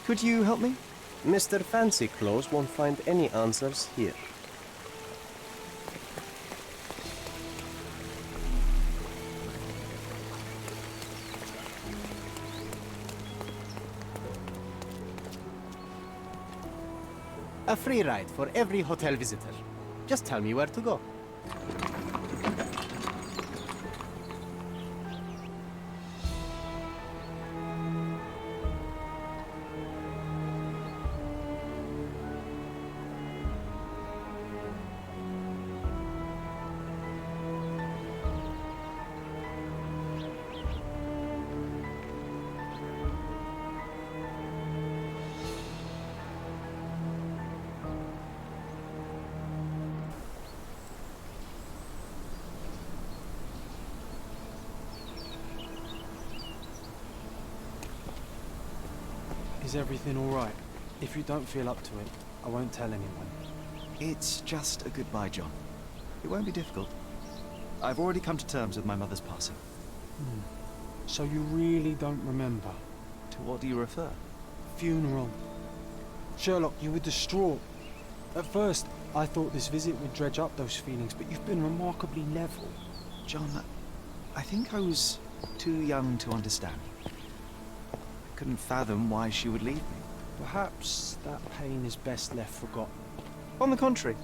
Could you help me? Mr. Fancy Clothes won't find any answers here. A free ride for every hotel visitor. Just tell me where to go. Is everything all right? If you don't feel up to it, I won't tell anyone. It's just a goodbye, John. It won't be difficult. I've already come to terms with my mother's passing. So you really don't remember? To what do you refer? Funeral. Sherlock, you were distraught. At first, I thought this visit would dredge up those feelings, but you've been remarkably level. John, I think I was too young to understand. I couldn't fathom why she would leave me. Perhaps that pain is best left forgotten. On the contrary,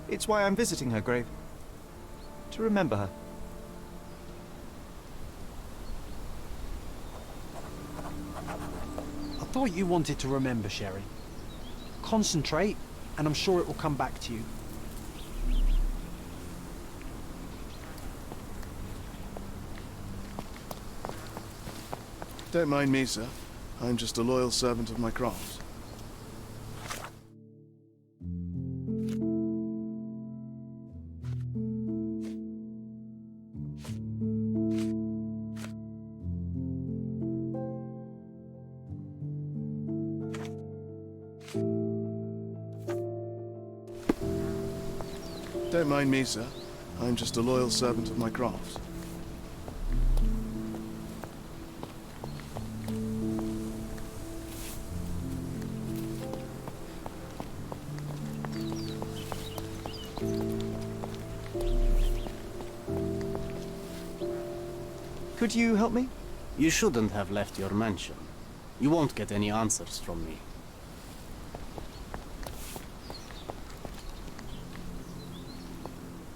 it's why I'm visiting her grave. To remember her. I thought you wanted to remember, Sherry. Concentrate, and I'm sure it will come back to you. Don't mind me, sir. I'm just a loyal servant of my craft. Don't mind me, sir. I'm just a loyal servant of my craft. Could you help me? You shouldn't have left your mansion. You won't get any answers from me.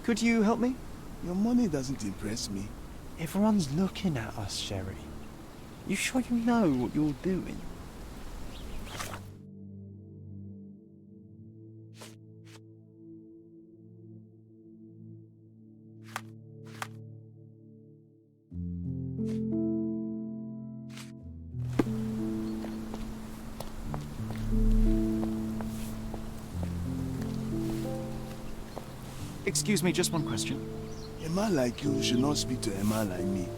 Could you help me? Your money doesn't impress me. Everyone's looking at us, Sherry. You sure you know what you're doing? Excuse me, just one question. A man like you should not speak to a man like me.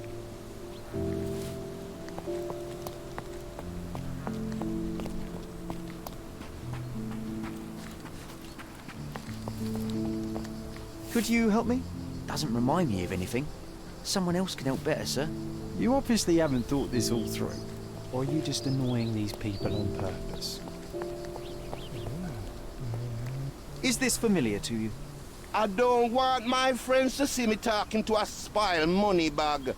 Could you help me? Doesn't remind me of anything. Someone else can help better, sir. You obviously haven't thought this all through. Or are you just annoying these people on purpose? Is this familiar to you? I don't want my friends to see me talking to a spoiled money bag.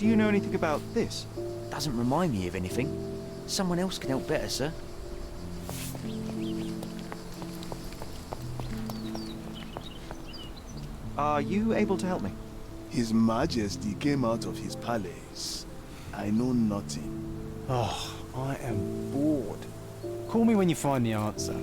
Do you know anything about this? Doesn't remind me of anything. Someone else can help better, sir. Are you able to help me? His Majesty came out of his palace. I know nothing. Oh, I am bored. Call me when you find the answer.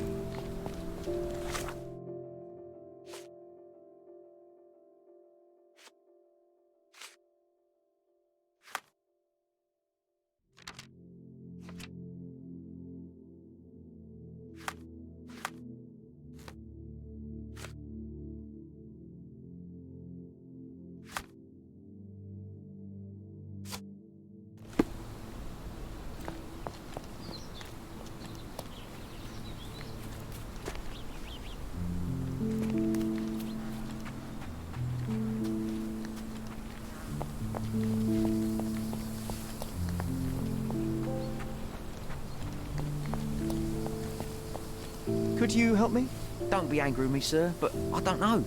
Could you help me? Don't be angry with me, sir, but I don't know.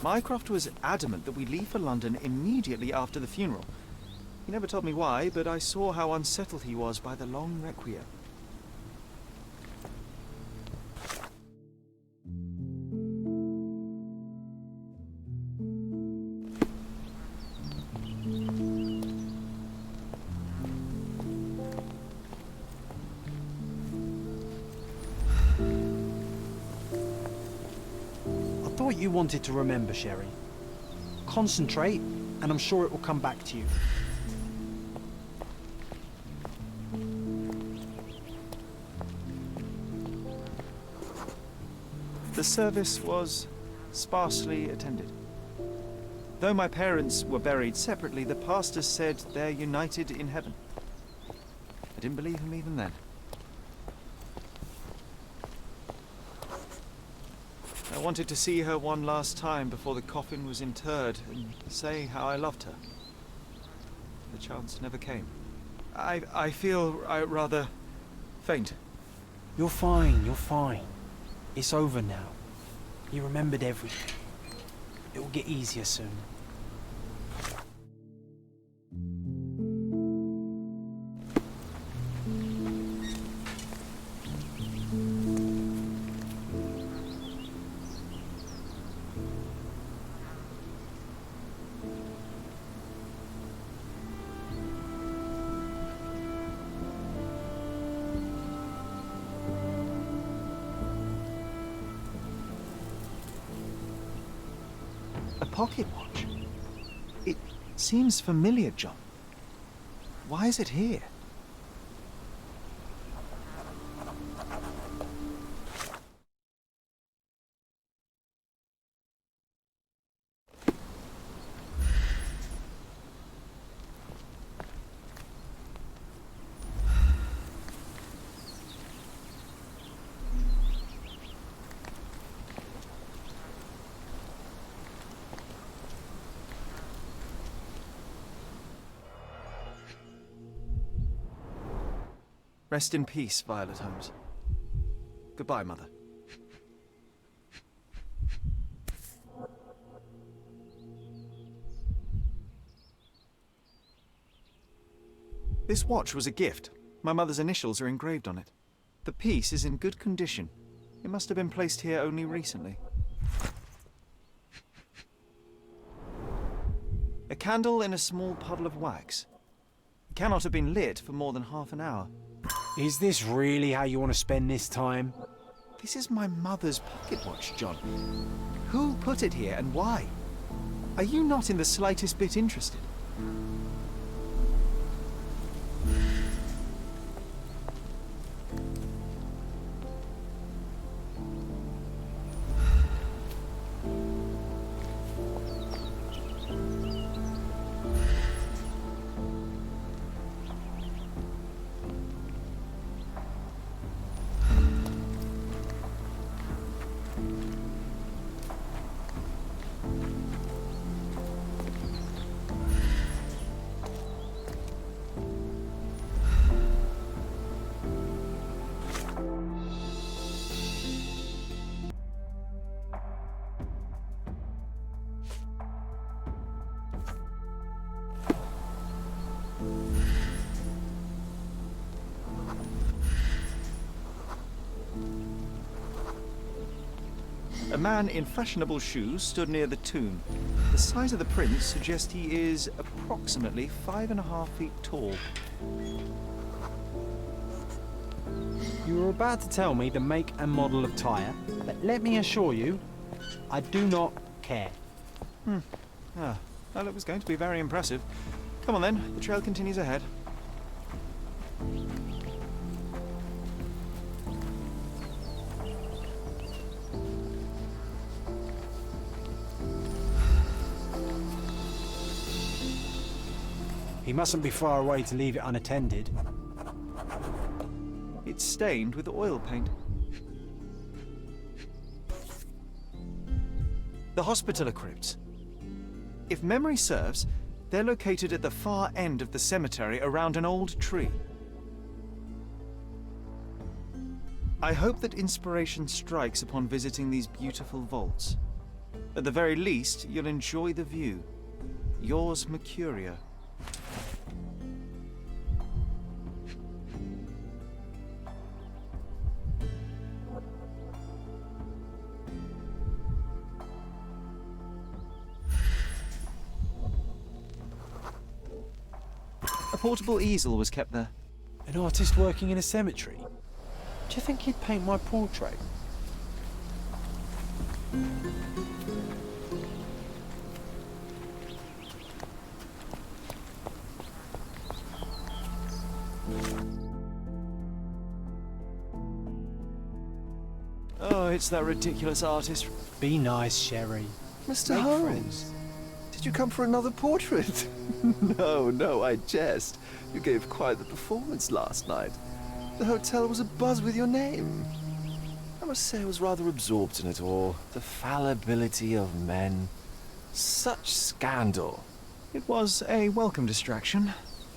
Mycroft was adamant that we leave for London immediately after the funeral. He never told me why, but I saw how unsettled he was by the long requiem. I thought you wanted to remember, Sherry. Concentrate, and I'm sure it will come back to you. The service was sparsely attended. Though my parents were buried separately, the pastor said they're united in heaven. I didn't believe him even then. I wanted to see her one last time before the coffin was interred and say how I loved her. The chance never came. I feel rather faint. You're fine, you're fine. It's over now. You remembered everything. It will get easier soon. A pocket watch? It seems familiar, John. Why is it here? Rest in peace, Violet Holmes. Goodbye, Mother. This watch was a gift. My mother's initials are engraved on it. The piece is in good condition. It must have been placed here only recently. A candle in a small puddle of wax. It cannot have been lit for more than half an hour. Is this really how you want to spend this time? This is my mother's pocket watch, John. Who put it here and why? Are you not in the slightest bit interested? A man in fashionable shoes stood near the tomb. The size of the print suggests he is approximately 5.5 feet tall. You were about to tell me the make and model of tyre, but let me assure you, I do not care. Ah, well, it was going to be very impressive. Come on then, the trail continues ahead. He mustn't be far away to leave it unattended. It's stained with oil paint. The Hospitaller crypts. If memory serves, they're located at the far end of the cemetery around an old tree. I hope that inspiration strikes upon visiting these beautiful vaults. At the very least, you'll enjoy the view. Yours, Mercurio. A portable easel was kept there. An artist working in a cemetery? Do you think he'd paint my portrait? Oh, it's that ridiculous artist. Be nice, Sherry. Mr. Make Holmes, friends. did you come for another portrait? No, I jest. You gave quite the performance last night. The hotel was abuzz with your name. I must say I was rather absorbed in it all. The fallibility of men. Such scandal. It was a welcome distraction.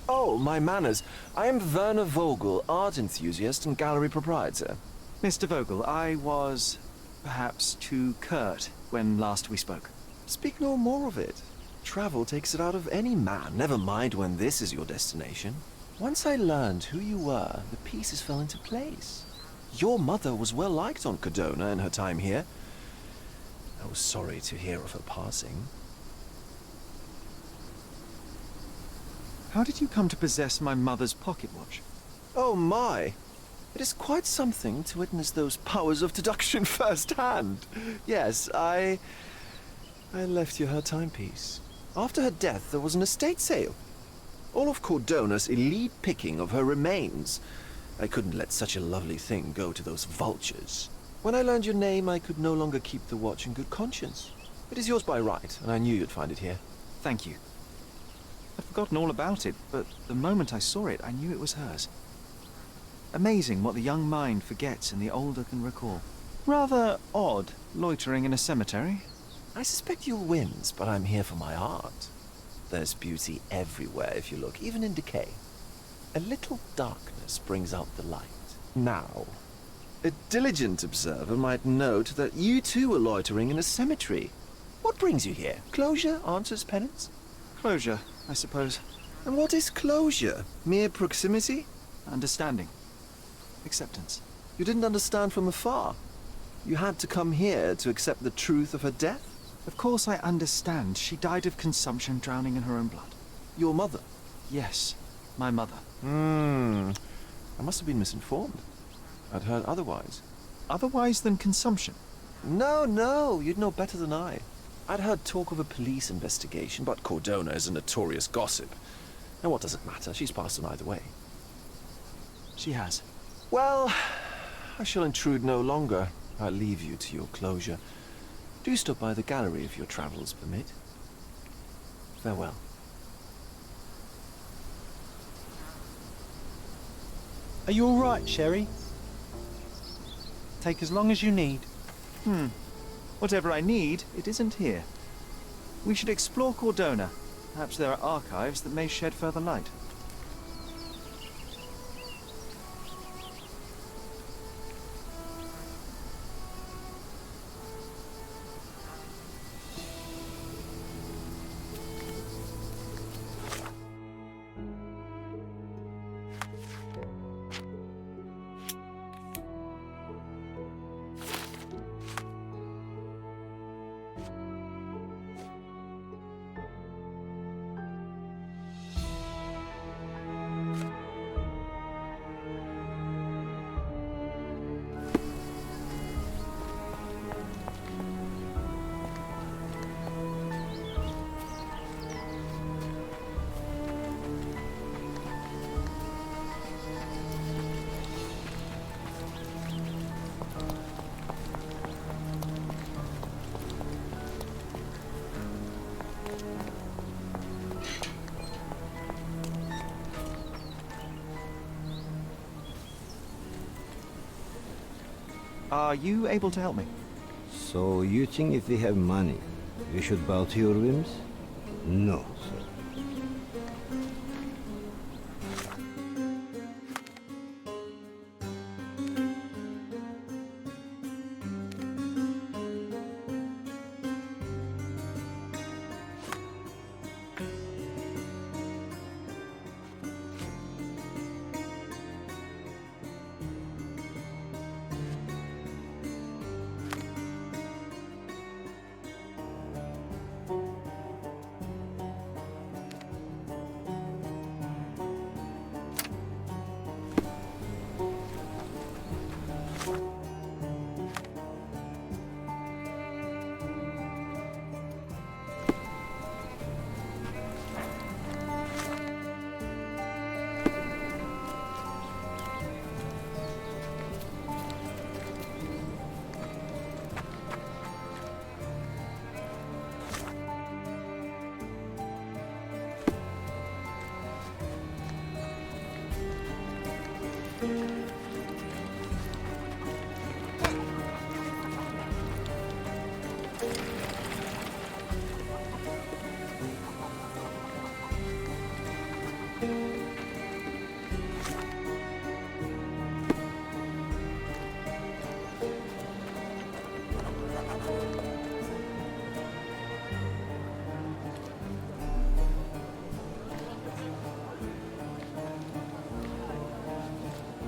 Oh, my manners. I am Werner Vogel, art enthusiast and gallery proprietor. Mr. Vogel, I was perhaps too curt when last we spoke. Speak no more of it. Travel takes it out of any man, never mind when this is your destination. Once I learned who you were, the pieces fell into place. Your mother was well liked on Cadona in her time here. I was sorry to hear of her passing. How did you come to possess my mother's pocket watch? Oh my! It is quite something to witness those powers of deduction firsthand. Yes, I left you her timepiece. After her death, there was an estate sale. All of Cordona's elite picking of her remains. I couldn't let such a lovely thing go to those vultures. When I learned your name, I could no longer keep the watch in good conscience. It is yours by right, and I knew you'd find it here. Thank you. I'd forgotten all about it, but the moment I saw it, I knew it was hers. Amazing what the young mind forgets and the older can recall. Rather odd, loitering in a cemetery. I suspect you'll win, but I'm here for my art. There's beauty everywhere if you look, even in decay. A little darkness brings out the light. Now, a diligent observer might note that you too are loitering in a cemetery. What brings you here? Closure answers penance? Closure, I suppose. And what is closure? Mere proximity? Understanding. Acceptance. You didn't understand from afar. You had to come here to accept the truth of her death? Of course I understand. She died of consumption, drowning in her own blood. Your mother? Yes, my mother. I must have been misinformed. I'd heard otherwise. Otherwise than consumption? No, you'd know better than I. I'd heard talk of a police investigation, but Cordona is a notorious gossip. And what does it matter? She's passed on either way. She has. Well, I shall intrude no longer. I'll leave you to your closure. Do stop by the gallery if your travels permit. Farewell. Are you all right, Sherry? Take as long as you need. Whatever I need, it isn't here. We should explore Cordona. Perhaps there are archives that may shed further light. Are you able to help me? So you think if we have money, we should bow to your whims? No, sir.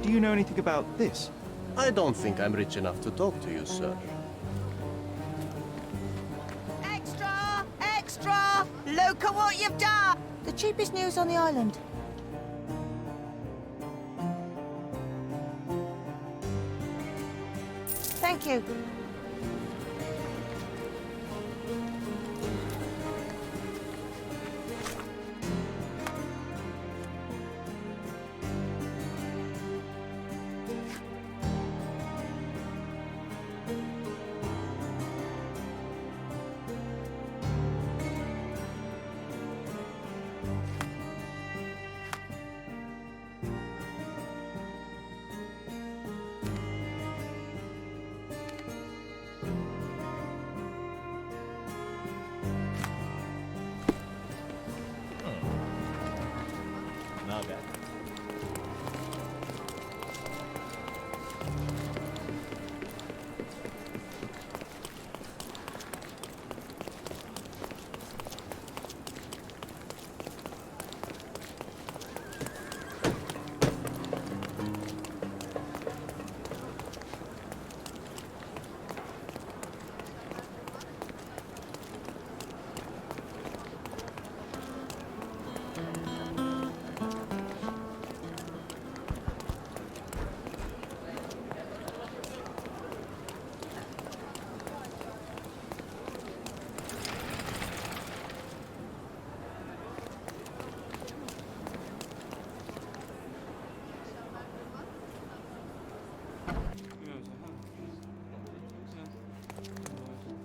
Do you know anything about this? I don't think I'm rich enough to talk to you, sir. Extra! Extra! Look at what you've done! The cheapest news on the island. Thank you.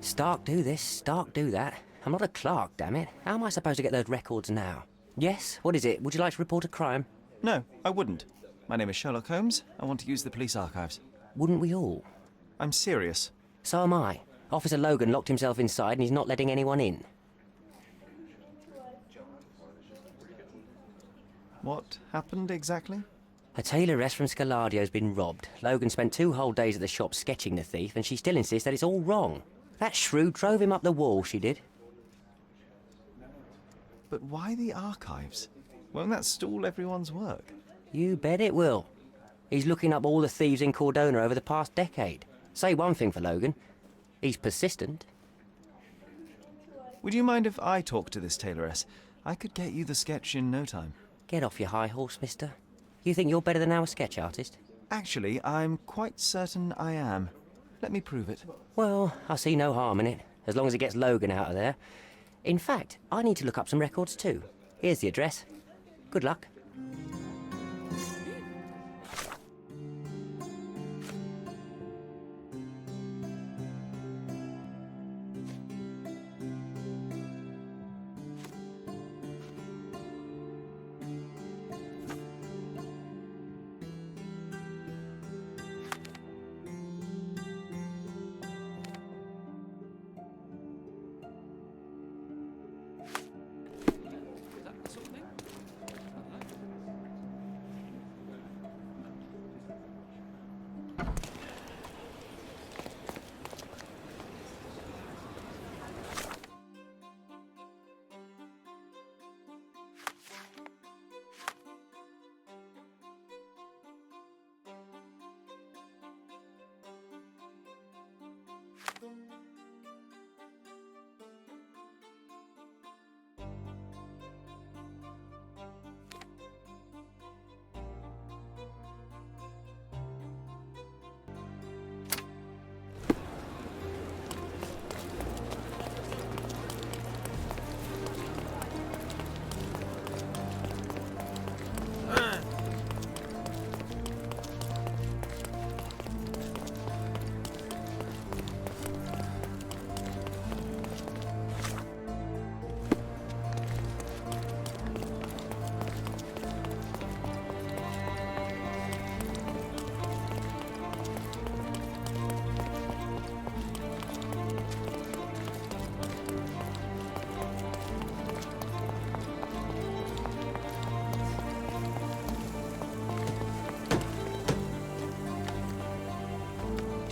Stark do this, Stark do that. I'm not a clerk, damn it. How am I supposed to get those records now? Yes? What is it? Would you like to report a crime? No, I wouldn't. My name is Sherlock Holmes. I want to use the police archives. Wouldn't we all? I'm serious. So am I. Officer Logan locked himself inside and he's not letting anyone in. What happened exactly? A tailoress from Scaladio's been robbed. Logan spent 2 whole days at the shop sketching the thief, and she still insists that it's all wrong. That shrew drove him up the wall, she did. But why the archives? Won't that stall everyone's work? You bet it will. He's looking up all the thieves in Cordona over the past decade. Say one thing for Logan. He's persistent. Would you mind if I talk to this tailoress? I could get you the sketch in no time. Get off your high horse, mister. You think you're better than our sketch artist? Actually, I'm quite certain I am. Let me prove it. Well, I see no harm in it, as long as it gets Logan out of there. In fact, I need to look up some records too. Here's the address. Good luck.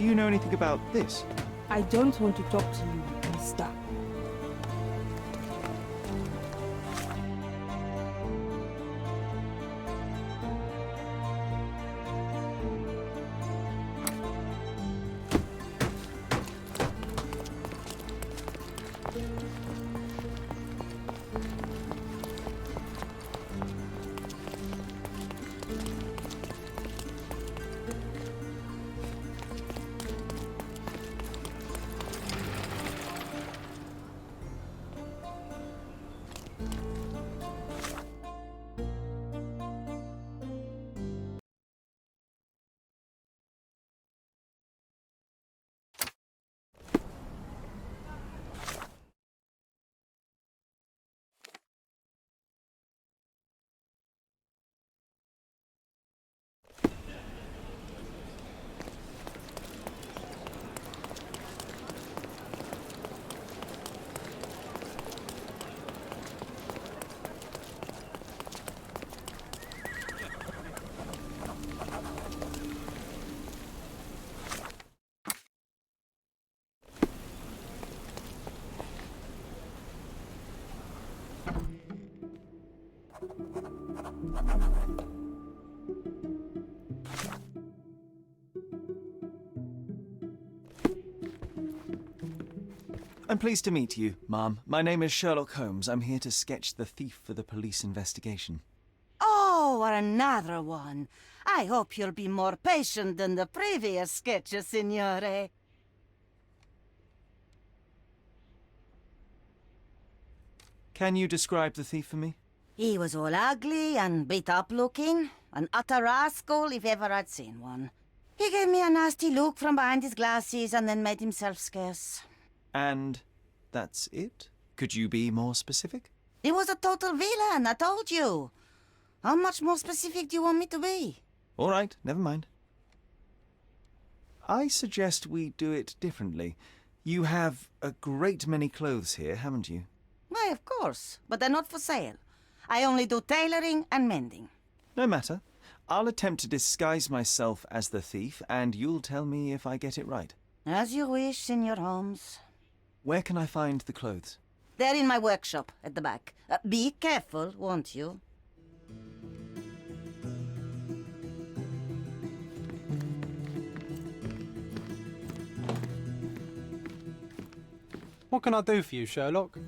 Do you know anything about this? I don't want to talk to you, mister. I'm pleased to meet you, ma'am. My name is Sherlock Holmes. I'm here to sketch the thief for the police investigation. Oh, another one. I hope you'll be more patient than the previous sketches, signore. Can you describe the thief for me? He was all ugly and beat-up looking. An utter rascal if ever I'd seen one. He gave me a nasty look from behind his glasses and then made himself scarce. And that's it? Could you be more specific? He was a total villain, I told you. How much more specific do you want me to be? All right, never mind. I suggest we do it differently. You have a great many clothes here, haven't you? Why, of course, but they're not for sale. I only do tailoring and mending. No matter. I'll attempt to disguise myself as the thief, and you'll tell me if I get it right. As you wish, Senor Holmes. Where can I find the clothes? They're in my workshop at the back. Be careful, won't you? What can I do for you, Sherlock?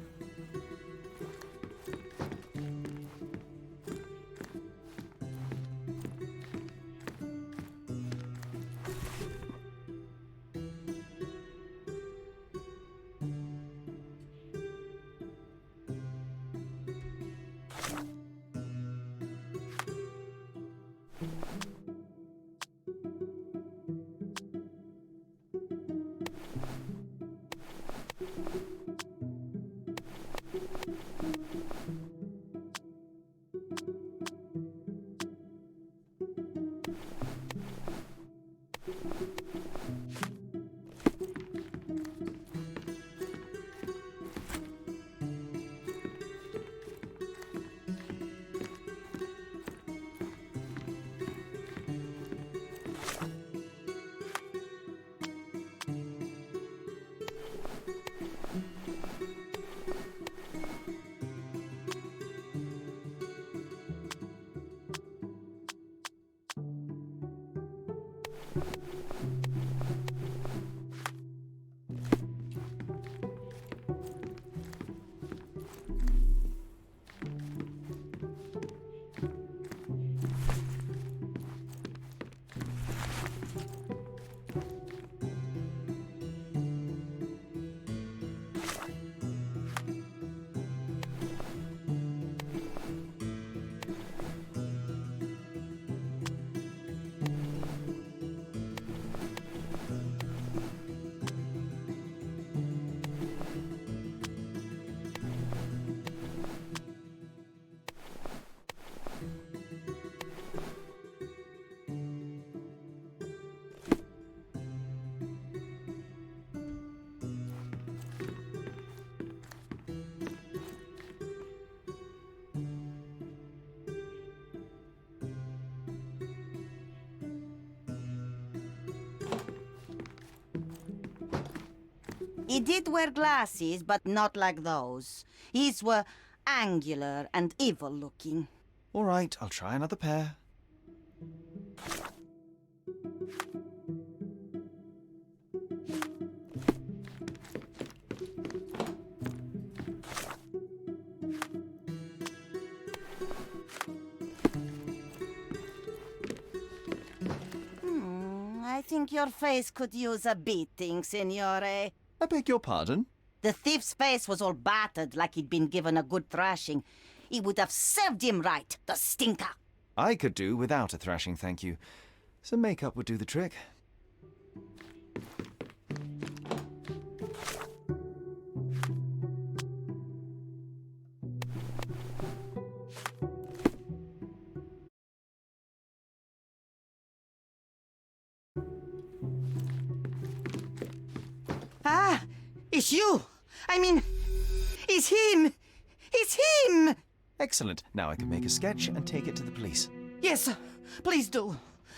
He did wear glasses, but not like those. His were angular and evil-looking. All right, I'll try another pair. I think your face could use a beating, Signore. I beg your pardon? The thief's face was all battered like he'd been given a good thrashing. It would have served him right, the stinker. I could do without a thrashing, thank you. Some makeup would do the trick. Ah, it's you. I mean, it's him. It's him. Excellent. Now I can make a sketch and take it to the police. Yes, please do.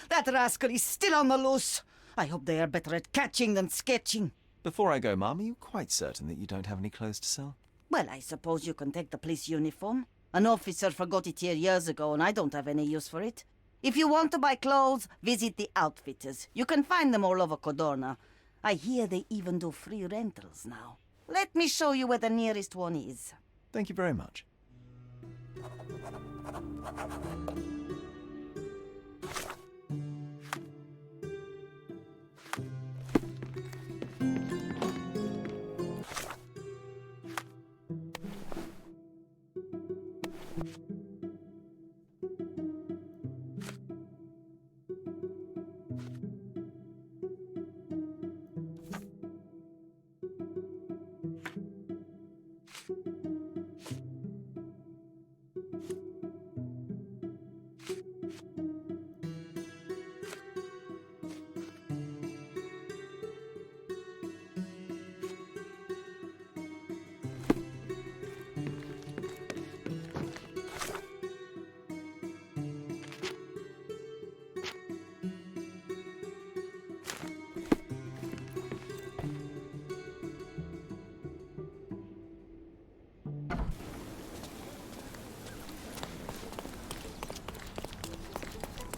That rascal is still on the loose. I hope they are better at catching than sketching. Before I go, Mum, are you quite certain that you don't have any clothes to sell? Well, I suppose you can take the police uniform. An officer forgot it here years ago, and I don't have any use for it. If you want to buy clothes, visit the outfitters. You can find them all over Codorna. I hear they even do free rentals now. Let me show you where the nearest one is. Thank you very much.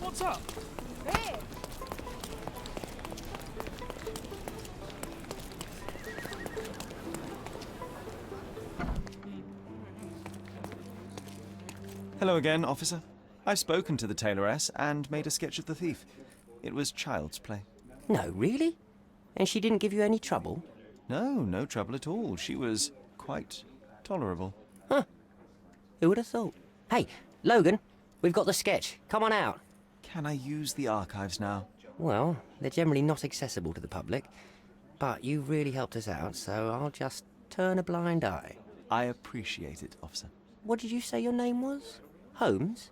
What's up? Hey! Hello again, officer. I've spoken to the tailoress and made a sketch of the thief. It was child's play. No, really? And she didn't give you any trouble? No, no trouble at all. She was quite tolerable. Huh. Who would have thought? Hey, Logan, we've got the sketch. Come on out. Can I use the archives now? Well, they're generally not accessible to the public. But you've really helped us out, so I'll just turn a blind eye. I appreciate it, officer. What did you say your name was? Holmes?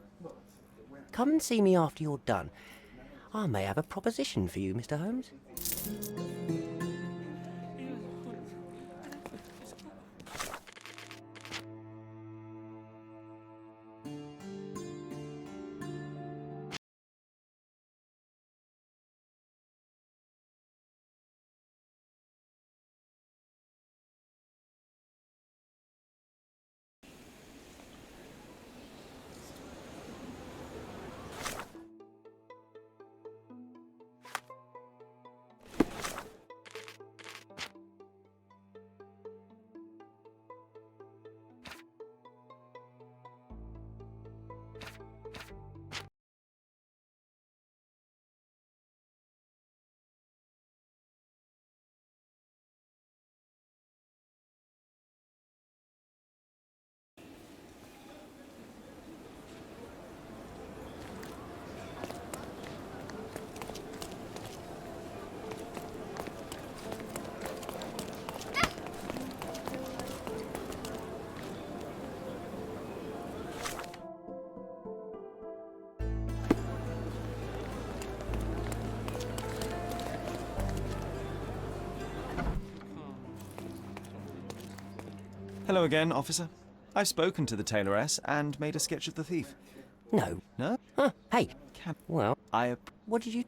Come and see me after you're done. I may have a proposition for you, Mr. Holmes. Hello again, officer. I've spoken to the tailoress and made a sketch of the thief. No. No? Huh, hey. Can Well, I... what did you...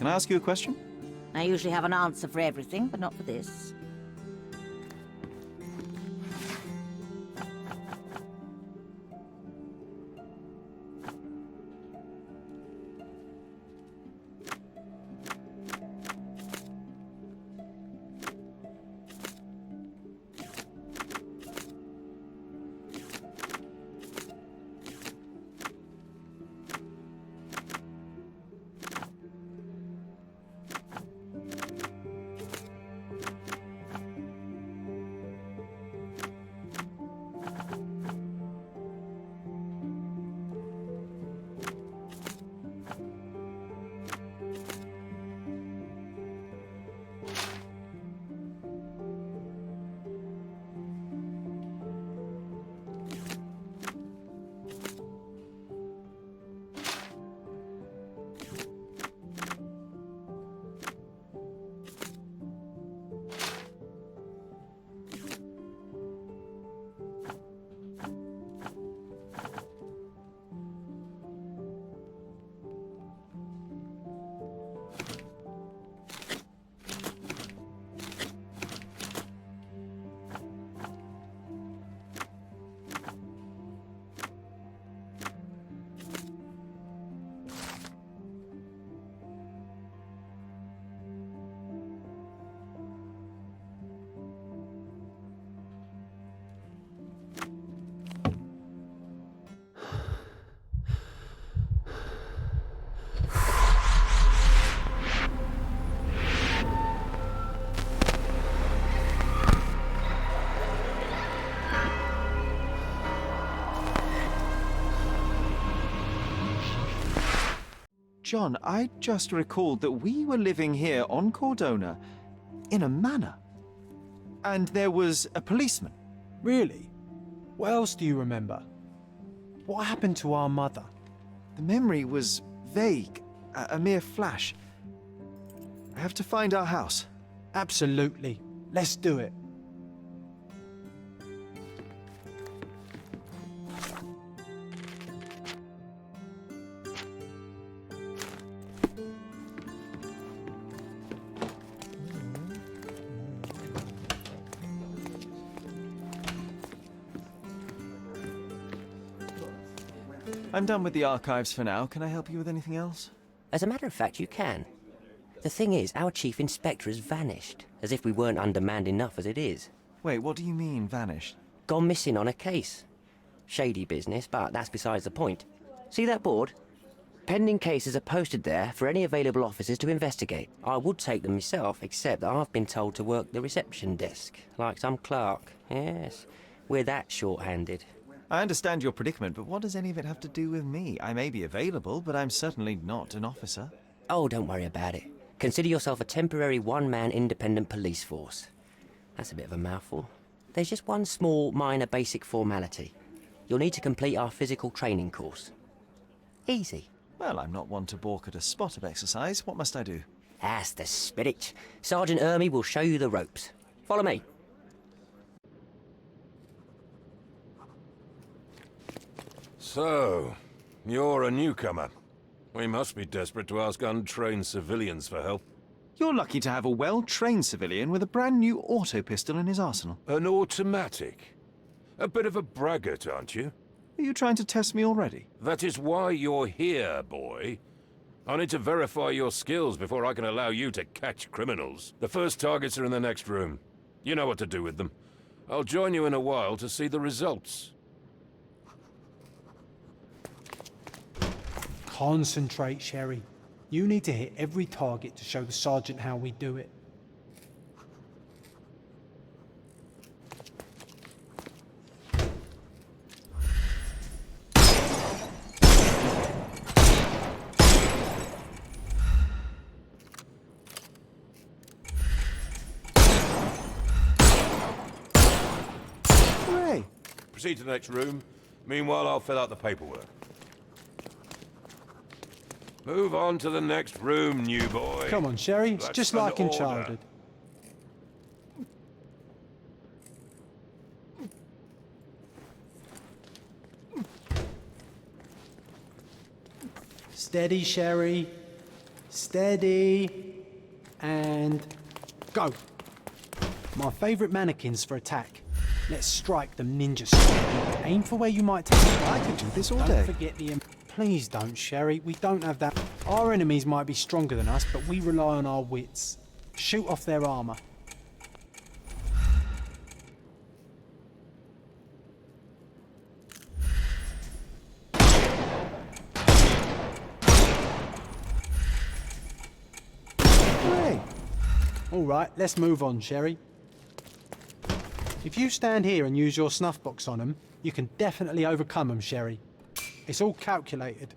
Can I ask you a question? I usually have an answer for everything, but not for this. John, I just recalled that we were living here on Cordona in a manor. And there was a policeman. Really? What else do you remember? What happened to our mother? The memory was vague, a mere flash. I have to find our house. Absolutely. Let's do it. I'm done with the archives for now. Can I help you with anything else? As a matter of fact, you can. The thing is, our chief inspector has vanished, as if we weren't undermanned enough as it is. Wait, what do you mean, vanished? Gone missing on a case. Shady business, but that's besides the point. See that board? Pending cases are posted there for any available officers to investigate. I would take them myself, except that I've been told to work the reception desk, like some clerk. Yes, we're that short-handed. I understand your predicament, but what does any of it have to do with me? I may be available, but I'm certainly not an officer. Oh, don't worry about it. Consider yourself a temporary one-man independent police force. That's a bit of a mouthful. There's just one small, minor basic formality. You'll need to complete our physical training course. Easy. Well, I'm not one to balk at a spot of exercise. What must I do? That's the spirit. Sergeant Ermy will show you the ropes. Follow me. So, you're a newcomer. We must be desperate to ask untrained civilians for help. You're lucky to have a well-trained civilian with a brand new auto pistol in his arsenal. An automatic? A bit of a braggart, aren't you? Are you trying to test me already? That is why you're here, boy. I need to verify your skills before I can allow you to catch criminals. The first targets are in the next room. You know what to do with them. I'll join you in a while to see the results. Concentrate, Sherry. You need to hit every target to show the sergeant how we do it. Hooray! Proceed to the next room. Meanwhile, I'll fill out the paperwork. Move on to the next room, new boy. Come on, Sherry. It's That's just an like in order. childhood. Steady, Sherry. Steady. And go. My favourite mannequins for attack. Let's strike them ninja style. Aim for where you might take it. I could do this all day. Don't forget the... Please don't, Sherry. We don't have that. Our enemies might be stronger than us, but we rely on our wits. Shoot off their armour. Hey. All right, let's move on, Sherry. If you stand here and use your snuff box on them, you can definitely overcome them, Sherry. It's all calculated.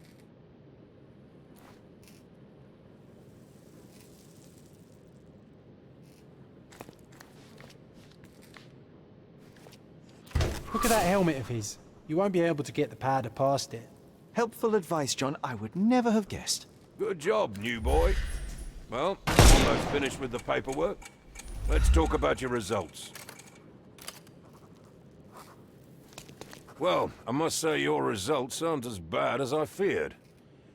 Look at that helmet of his. You won't be able to get the powder past it. Helpful advice, John. I would never have guessed. Good job, new boy. Well, almost finished with the paperwork. Let's talk about your results. Well, I must say your results aren't as bad as I feared.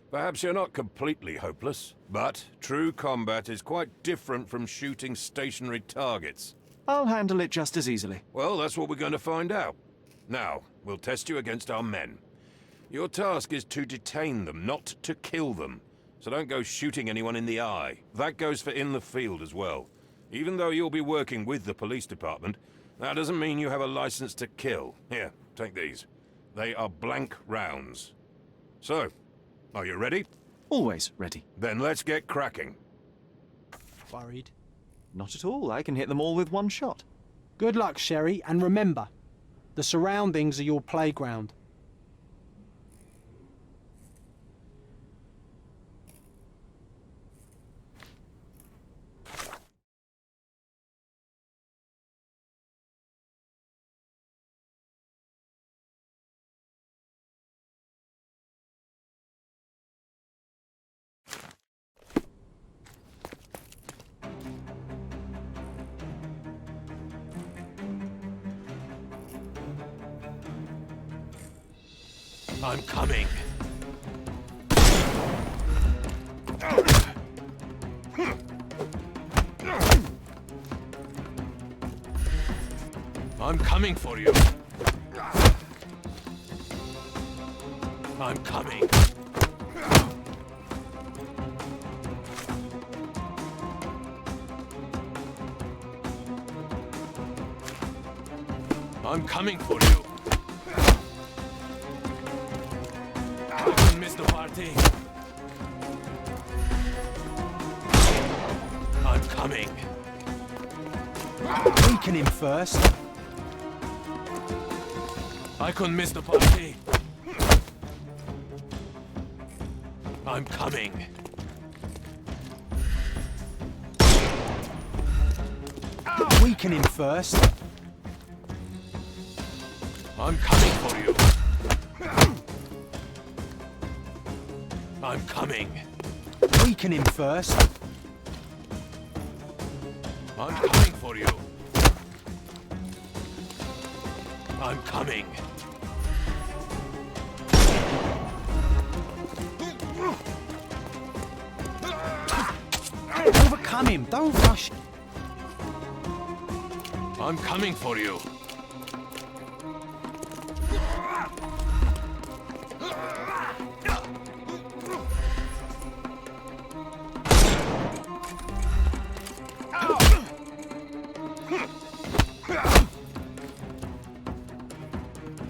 Perhaps you're not completely hopeless, but true combat is quite different from shooting stationary targets. I'll handle it just as easily. Well, that's what we're going to find out. Now, we'll test you against our men. Your task is to detain them, not to kill them. So don't go shooting anyone in the eye. That goes for in the field as well. Even though you'll be working with the police department, that doesn't mean you have a license to kill. Here, take these. They are blank rounds. So, are you ready? Always ready. Then let's get cracking. Worried? Not at all. I can hit them all with one shot. Good luck, Sherry, and remember, the surroundings are your playground. I'm coming. I'm coming for you. I'm coming. I'm coming for you. Don't miss the party. I'm coming. Weaken him first. I couldn't miss the party. I'm coming. Weaken him first. I'm coming for you. I'm coming. Weaken him first. I'm coming for you. I'm coming. Overcome him. Don't rush. I'm coming for you.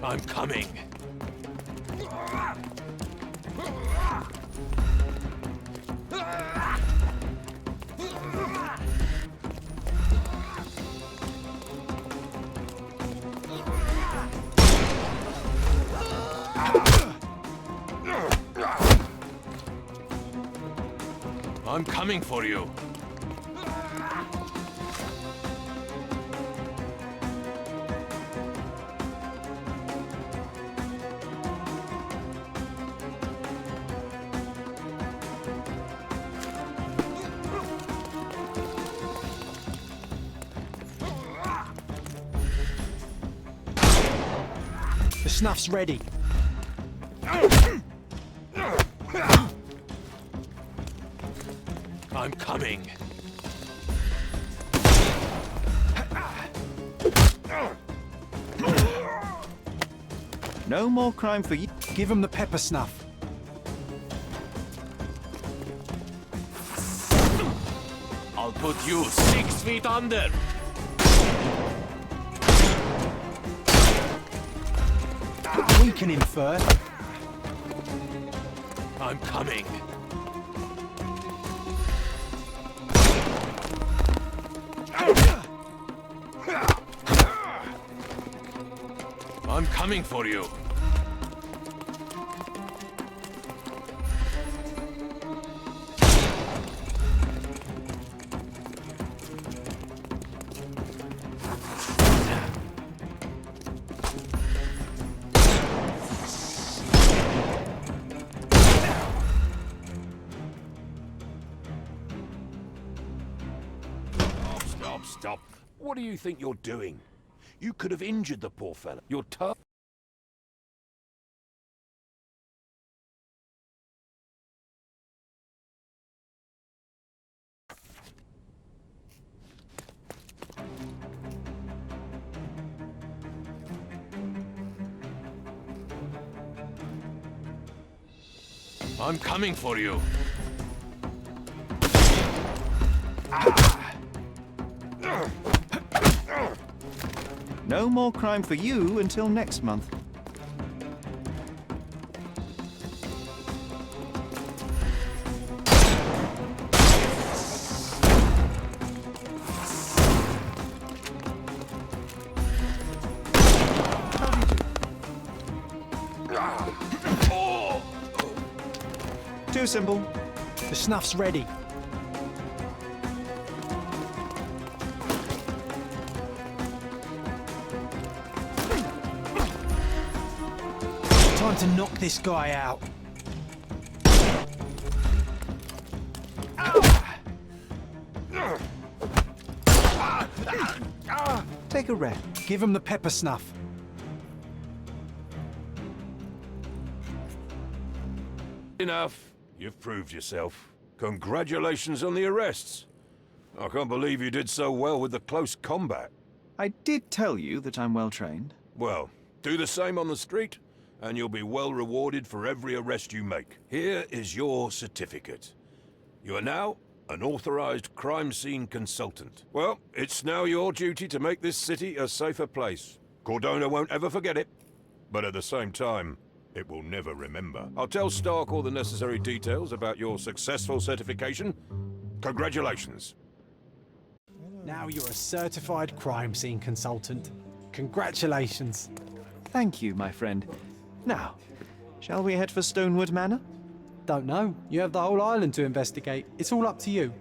I'm coming. I'm coming for you. The snuff's ready. I'm coming. No more crime for you. Give him the pepper snuff. I'll put you 6 feet under. Weaken him first. I'm coming. I'm coming for you. Stop. What do you think you're doing? You could have injured the poor fella. You're tough. I'm coming for you. No more crime for you until next month. Too simple. The snuff's ready. Time to knock this guy out. Take a rest. Give him the pepper snuff. Enough. You've proved yourself. Congratulations on the arrests. I can't believe you did so well with the close combat. I did tell you that I'm well trained. Well, do the same on the street, and you'll be well rewarded for every arrest you make. Here is your certificate. You are now an authorized crime scene consultant. Well, it's now your duty to make this city a safer place. Cordona won't ever forget it, but at the same time, it will never remember. I'll tell Stark all the necessary details about your successful certification. Congratulations. Now you're a certified crime scene consultant. Congratulations. Thank you, my friend. Now, shall we head for Stonewood Manor? Don't know. You have the whole island to investigate. It's all up to you.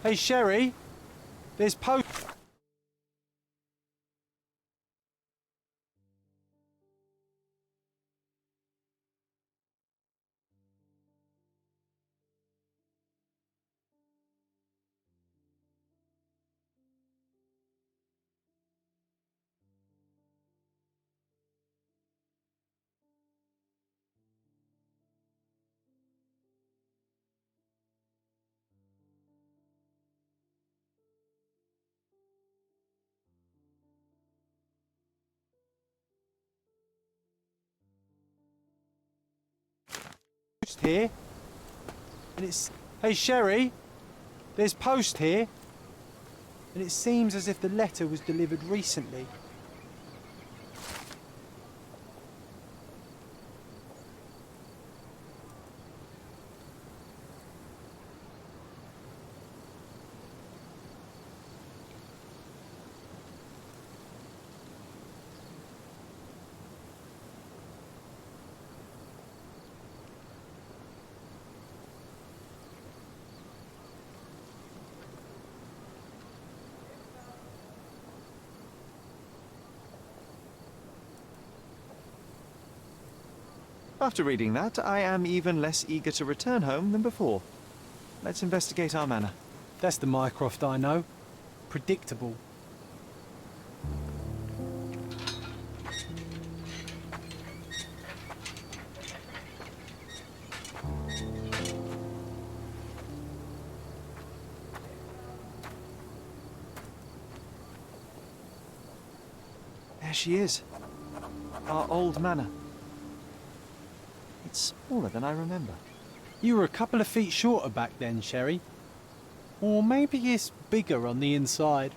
Hey, Sherry, there's post... here, and it's... Hey, Sherry, there's post here, and it seems as if the letter was delivered recently. After reading that, I am even less eager to return home than before. Let's investigate our manor. That's the Mycroft I know. Predictable. There she is. Our old manor. It's smaller than I remember. You were a couple of feet shorter back then, Sherry. Or maybe it's bigger on the inside.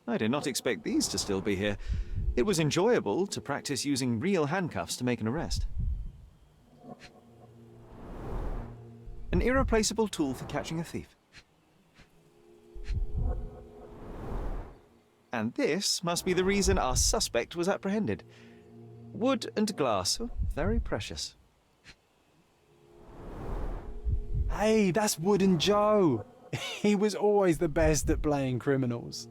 I did not expect these to still be here. It was enjoyable to practice using real handcuffs to make an arrest. An irreplaceable tool for catching a thief. And this must be the reason our suspect was apprehended. Wood and glass, oh, very precious. Hey, that's Wooden Joe. He was always the best at playing criminals.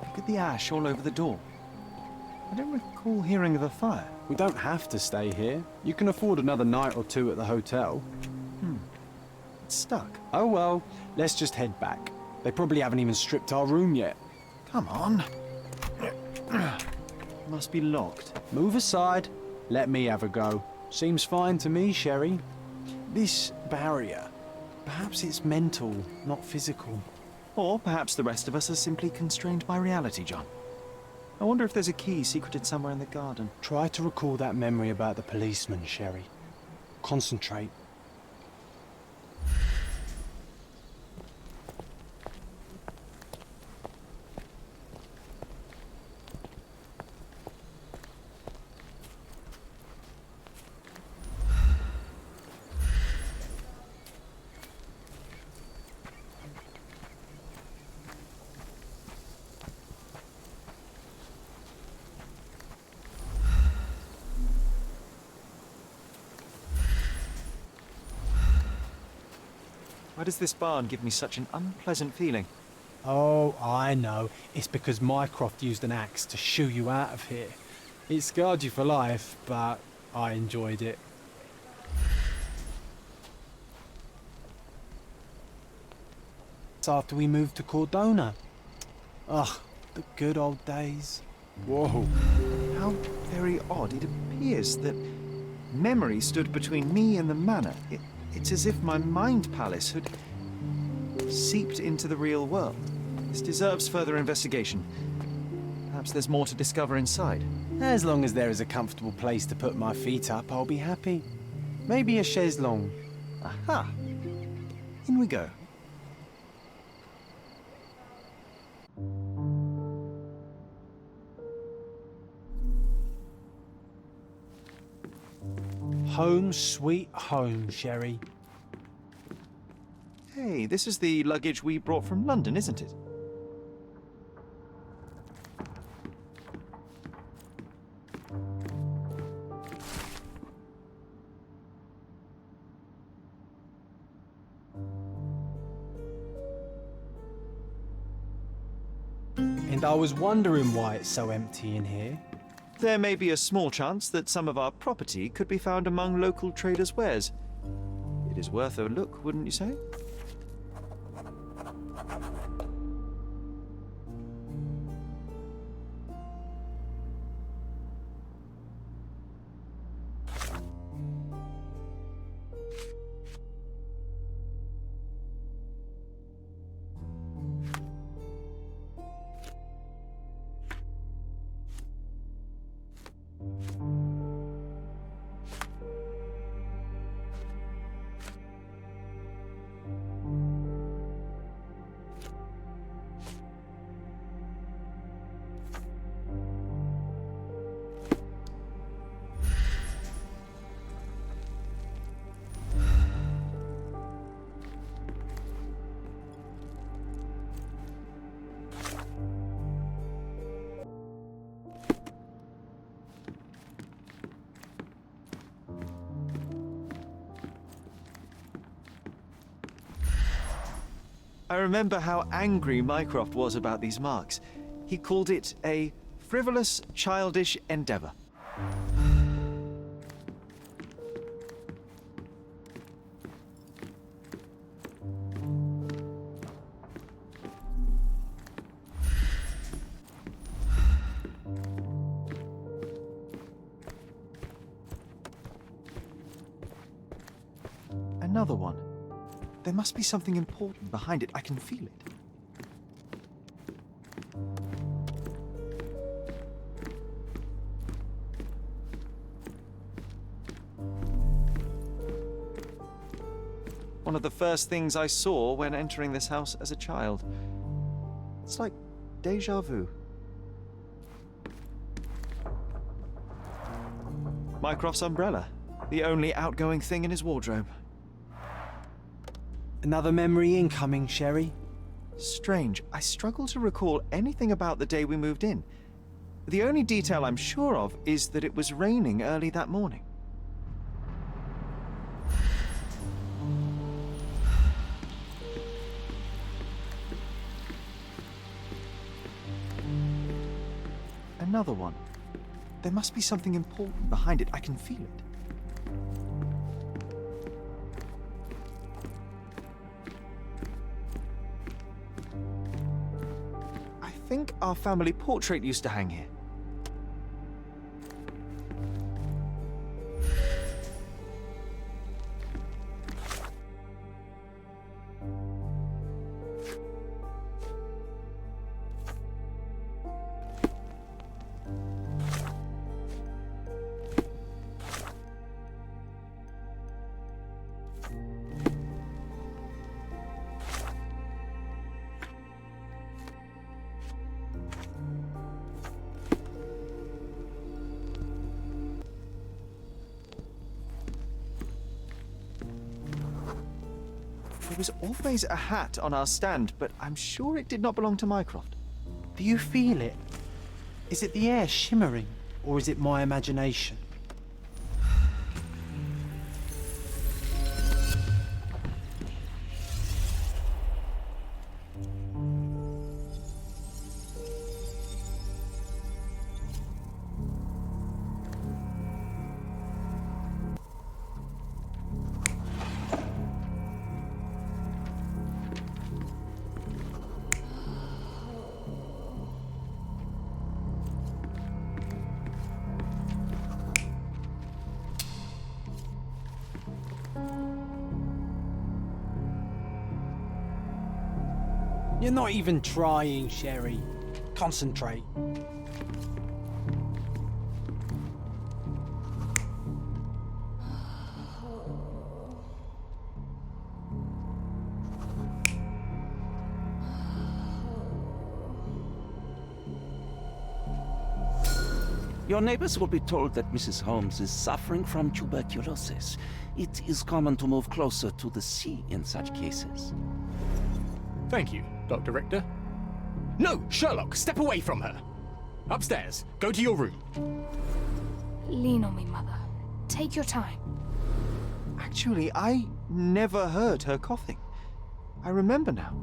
Look at the ash all over the door. I don't recall hearing of a fire. We don't have to stay here. You can afford another night or two at the hotel. It's stuck. Oh well, let's just head back. They probably haven't even stripped our room yet. Come on. Must be locked. Move aside. Let me have a go. Seems fine to me, Sherry. This barrier, perhaps it's mental, not physical. Or perhaps the rest of us are simply constrained by reality, John. I wonder if there's a key secreted somewhere in the garden. Try to recall that memory about the policeman, Sherry. Concentrate. Why does this barn give me such an unpleasant feeling? Oh, I know. It's because Mycroft used an axe to shoo you out of here. It scarred you for life, but I enjoyed it. It's after we moved to Cordona. Ugh, the good old days. Whoa. How very odd. It appears that memory stood between me and the manor. It's as if my mind palace had seeped into the real world. This deserves further investigation. Perhaps there's more to discover inside. As long as there is a comfortable place to put my feet up, I'll be happy. Maybe a chaise longue. Aha! In we go. Home sweet home, Sherry. Hey, this is the luggage we brought from London, isn't it? And I was wondering why it's so empty in here. There may be a small chance that some of our property could be found among local traders' wares. It is worth a look, wouldn't you say? I remember how angry Mycroft was about these marks. He called it a frivolous, childish endeavor. Another one. There must be something important behind it. I can feel it. One of the first things I saw when entering this house as a child. It's like déjà vu. Mycroft's umbrella, the only outgoing thing in his wardrobe. Another memory incoming, Sherry. Strange. I struggle to recall anything about the day we moved in. The only detail I'm sure of is that it was raining early that morning. Another one. There must be something important behind it. I can feel it. I think our family portrait used to hang here. There was always a hat on our stand, but I'm sure it did not belong to Mycroft. Do you feel it? Is it the air shimmering, or is it my imagination? You're not even trying, Sherry. Concentrate. Your neighbors will be told that Mrs. Holmes is suffering from tuberculosis. It is common to move closer to the sea in such cases. Thank you, Dr. Richter. No, Sherlock, step away from her. Upstairs, go to your room. Lean on me, Mother. Take your time. Actually, I never heard her coughing. I remember now.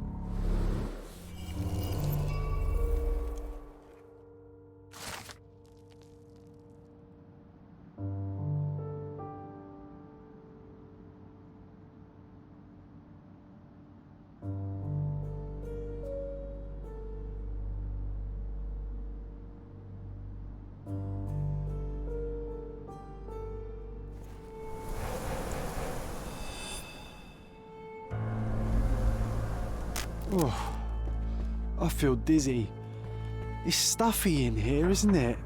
Oh, I feel dizzy. It's stuffy in here, isn't it?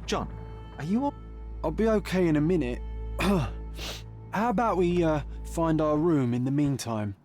John, are you all... I'll be okay in a minute. How about we find our room in the meantime?